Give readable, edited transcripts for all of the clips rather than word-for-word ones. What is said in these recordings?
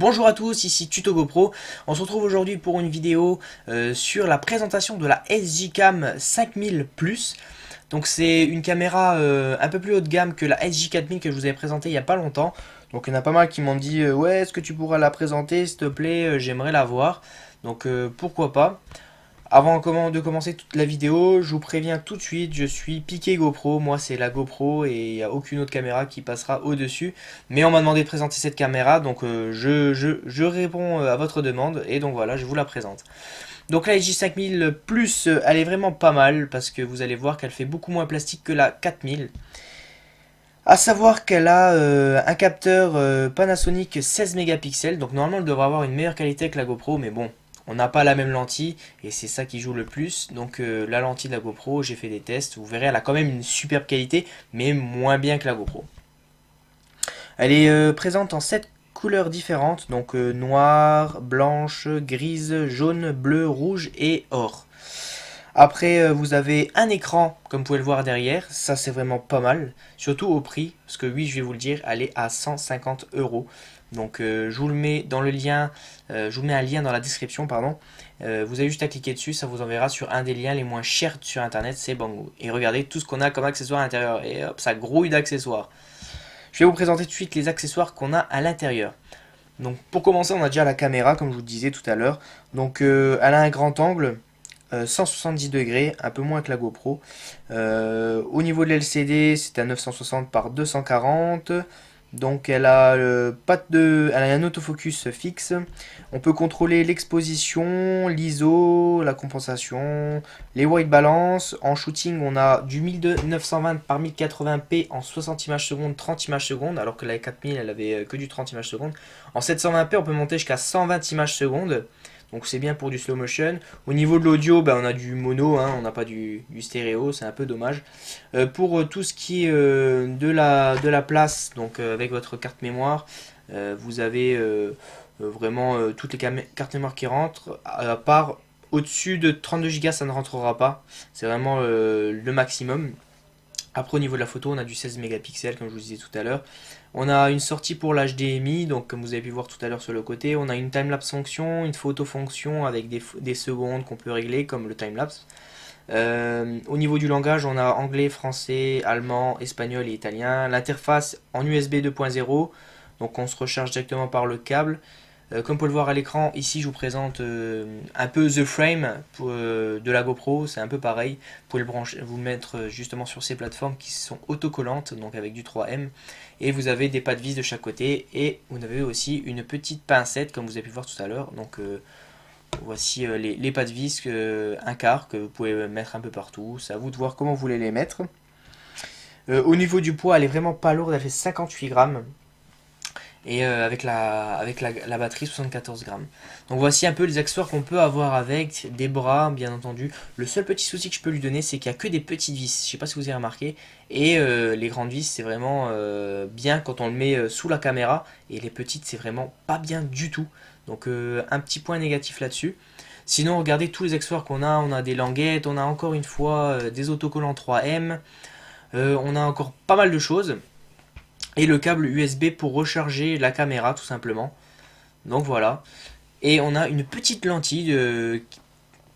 Bonjour à tous, ici Tuto GoPro. On se retrouve aujourd'hui pour une vidéo sur la présentation de la SJ-Cam 5000 Plus. Donc c'est une caméra un peu plus haut de gamme que la SJ4000 que je vous avais présentée il n'y a pas longtemps. Donc il y en a pas mal qui m'ont dit ouais, est-ce que tu pourras la présenter s'il te plaît, j'aimerais la voir. Donc pourquoi pas. Avant de commencer toute la vidéo, je vous préviens tout de suite, je suis piqué GoPro, moi c'est la GoPro et il n'y a aucune autre caméra qui passera au-dessus. Mais on m'a demandé de présenter cette caméra, donc je réponds à votre demande et donc voilà, je vous la présente. Donc la SJ5000 Plus, elle est vraiment pas mal parce que vous allez voir qu'elle fait beaucoup moins plastique que la 4000. À savoir qu'elle a un capteur Panasonic 16 mégapixels, donc normalement elle devrait avoir une meilleure qualité que la GoPro, mais bon, on n'a pas la même lentille et c'est ça qui joue le plus. Donc la lentille de la GoPro, j'ai fait des tests, vous verrez, elle a quand même une superbe qualité, mais moins bien que la GoPro. Elle est présente en 7 couleurs différentes, donc noire, blanche, grise, jaune, bleu, rouge et or. Après, vous avez un écran, comme vous pouvez le voir derrière. Ça, c'est vraiment pas mal. Surtout au prix. Parce que oui, je vais vous le dire, elle est à 150 euros. Donc, je vous le mets dans le lien. Je vous mets un lien dans la description, pardon. Vous avez juste à cliquer dessus. Ça vous enverra sur un des liens les moins chers sur Internet. C'est Banggood. Et regardez tout ce qu'on a comme accessoires à l'intérieur. Et hop, ça grouille d'accessoires. Je vais vous présenter tout de suite les accessoires qu'on a à l'intérieur. Donc, pour commencer, on a déjà la caméra, comme je vous disais tout à l'heure. Donc, elle a un grand angle. 170 degrés, un peu moins que la GoPro. Au niveau de l'LCD, c'est à 960 par 240. Donc elle a, elle a un autofocus fixe. On peut contrôler l'exposition, l'ISO, la compensation, les white balance. En shooting, on a du 1920 par 1080p en 60 images secondes, 30 images secondes, alors que la 4000 elle avait que du 30 images secondes. En 720p, on peut monter jusqu'à 120 images secondes. Donc c'est bien pour du slow motion. Au niveau de l'audio, on a du mono, hein, on n'a pas du stéréo, c'est un peu dommage. Pour tout ce qui est de la place, donc avec votre carte mémoire, vous avez vraiment toutes les cartes mémoire qui rentrent, à part au-dessus de 32 Go ça ne rentrera pas. C'est vraiment le maximum. Après au niveau de la photo, on a du 16 mégapixels comme je vous disais tout à l'heure. On a une sortie pour l'HDMI, donc comme vous avez pu voir tout à l'heure sur le côté. On a une timelapse fonction, une photo fonction avec des secondes qu'on peut régler comme le timelapse. Au niveau du langage, on a anglais, français, allemand, espagnol et italien. L'interface en USB 2.0, donc on se recharge directement par le câble. Comme vous pouvez le voir à l'écran, ici je vous présente un peu the frame de la GoPro, c'est un peu pareil. Vous pouvez le brancher, vous mettre justement sur ces plateformes qui sont autocollantes, donc avec du 3M. Et vous avez des pattes vis de chaque côté et vous avez aussi une petite pincette comme vous avez pu voir tout à l'heure. Donc voici les pattes vis, un quart que vous pouvez mettre un peu partout. C'est à vous de voir comment vous voulez les mettre. Au niveau du poids, elle est vraiment pas lourde, elle fait 58 grammes et avec la batterie 74 grammes. Donc voici un peu les accessoires qu'on peut avoir avec, des bras bien entendu. Le seul petit souci que je peux lui donner, c'est qu'il n'y a que des petites vis, je sais pas si vous avez remarqué, et les grandes vis c'est vraiment bien quand on le met sous la caméra, et les petites c'est vraiment pas bien du tout. Donc un petit point négatif là-dessus. Sinon regardez tous les accessoires qu'on a, on a des languettes, on a encore une fois des autocollants 3M, on a encore pas mal de choses et le câble USB pour recharger la caméra tout simplement. Donc voilà. Et on a une petite lentille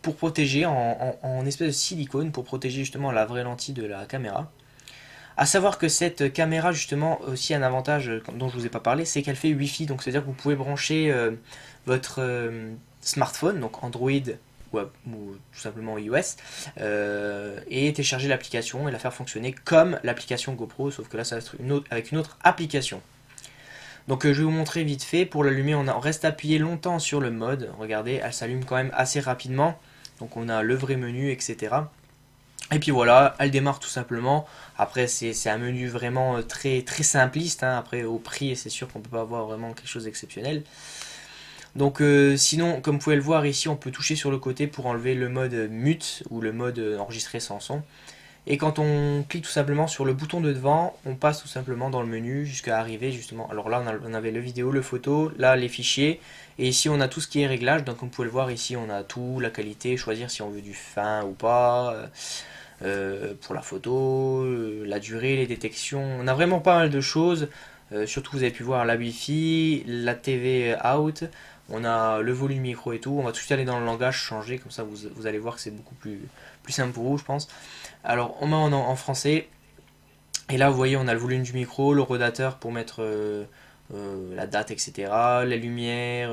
pour protéger en espèce de silicone pour protéger justement la vraie lentille de la caméra. A savoir que cette caméra justement aussi un avantage dont je vous ai pas parlé, c'est qu'elle fait Wi-Fi, donc c'est à dire que vous pouvez brancher votre smartphone, donc Android ou tout simplement iOS, et télécharger l'application et la faire fonctionner comme l'application GoPro, sauf que là ça va être avec une autre application. Donc je vais vous montrer vite fait. Pour l'allumer, on reste appuyé longtemps sur le mode. Regardez, elle s'allume quand même assez rapidement. Donc on a le vrai menu, etc. Et puis voilà, elle démarre tout simplement. Après, c'est un menu vraiment très, très simpliste, hein. Après, au prix, c'est sûr qu'on ne peut pas avoir vraiment quelque chose d'exceptionnel. Donc sinon, comme vous pouvez le voir ici, on peut toucher sur le côté pour enlever le mode mute ou le mode enregistré sans son. Et quand on clique tout simplement sur le bouton de devant, on passe tout simplement dans le menu jusqu'à arriver justement. Alors là, on avait le vidéo, le photo, là les fichiers. Et ici, on a tout ce qui est réglage. Donc comme vous pouvez le voir ici, on a tout, la qualité, choisir si on veut du fin ou pas. Pour la photo, la durée, les détections. On a vraiment pas mal de choses. Surtout vous avez pu voir la Wi-Fi, la TV out, on a le volume micro et tout. On va tout de suite aller dans le langage, changer, comme ça vous allez voir que c'est beaucoup plus simple pour vous, je pense. Alors on met en français. Et là, vous voyez, on a le volume du micro, le rodateur pour mettre la date, etc. La lumière.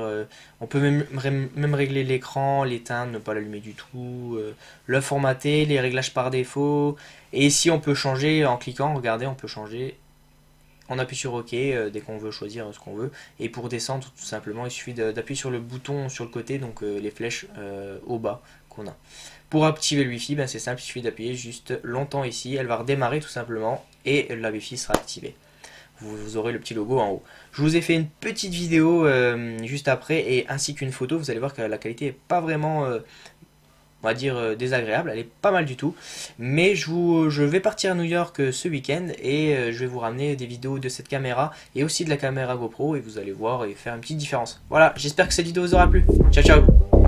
On peut même régler l'écran, l'éteindre, ne pas l'allumer du tout. Le formater, les réglages par défaut. Et ici, on peut changer en cliquant. Regardez, on peut changer. On appuie sur OK dès qu'on veut choisir ce qu'on veut. Et pour descendre, tout simplement, il suffit d'appuyer sur le bouton sur le côté, donc les flèches au bas qu'on a. Pour activer le Wi-Fi, ben, c'est simple, il suffit d'appuyer juste longtemps ici. Elle va redémarrer tout simplement et la Wi-Fi sera activée. Vous aurez le petit logo en haut. Je vous ai fait une petite vidéo juste après et ainsi qu'une photo. Vous allez voir que la qualité n'est pas vraiment on va dire désagréable, elle est pas mal du tout. Mais je vais partir à New York ce week-end et je vais vous ramener des vidéos de cette caméra et aussi de la caméra GoPro et vous allez voir et faire une petite différence. Voilà, j'espère que cette vidéo vous aura plu. Ciao ciao.